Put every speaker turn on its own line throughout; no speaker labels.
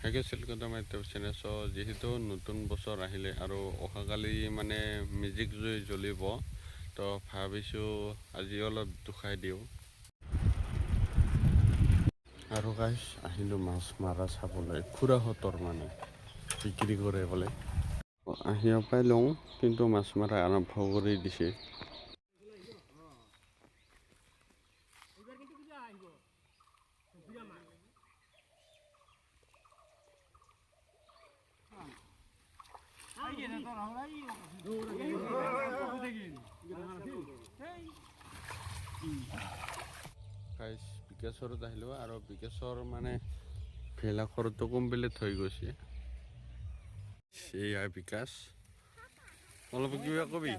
গৈছিল কিন্তু আমাৰ ইউটিউব চেনেল যিহেতু নতুন বছৰ আহিলে আৰু অহাকালি মানে মেজিক জুই জ্বলিব তো ভাবিছোঁ আজি অলপ দুখাই দিওঁ আৰু গাইছ আহিলোঁ মাছ মাৰা চাবলৈ খুৰাহঁতৰ মানে বিক্ৰী কৰে বোলে আহিও পাই লওঁ কিন্তু মাছ মাৰা আৰম্ভ কৰি দিছে গাইছ বিকাশৰত আহিলোঁ আৰু বিকাশৰ মানে ভেলাঘৰটো কমপ্লিট হৈ গৈছে এয়া বিকাশ অলপ কিবা কবি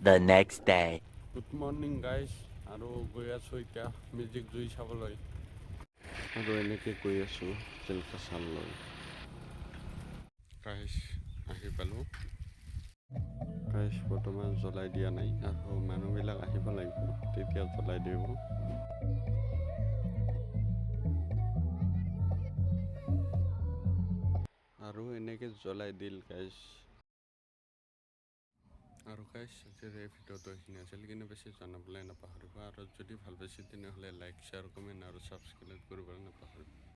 The next day.
Good morning guys আৰু গৈ আছোঁ এতিয়া মেজিক জুই চাবলৈ আৰু এনেকৈ গৈ আছোঁ জেলকাচাললৈ গাইজ আহি পালোঁ গাইজ বৰ্তমান জ্বলাই দিয়া নাই আৰু মানুহবিলাক আহিব লাগিব তেতিয়া জ্বলাই দিব আৰু এনেকৈ জ্বলাই দিল গাইজ আৰু গাইজ আজিৰ এই ভিডিঅ'টো এইখিনি আছিল কিন্তু বেছি জনাবলৈ নাপাহৰিব আৰু যদি ভাল পাইছে তেনেহ'লে লাইক শ্বেয়াৰ কমেণ্ট আৰু ছাবস্ক্ৰাইব কৰিবলৈ নাপাহৰিব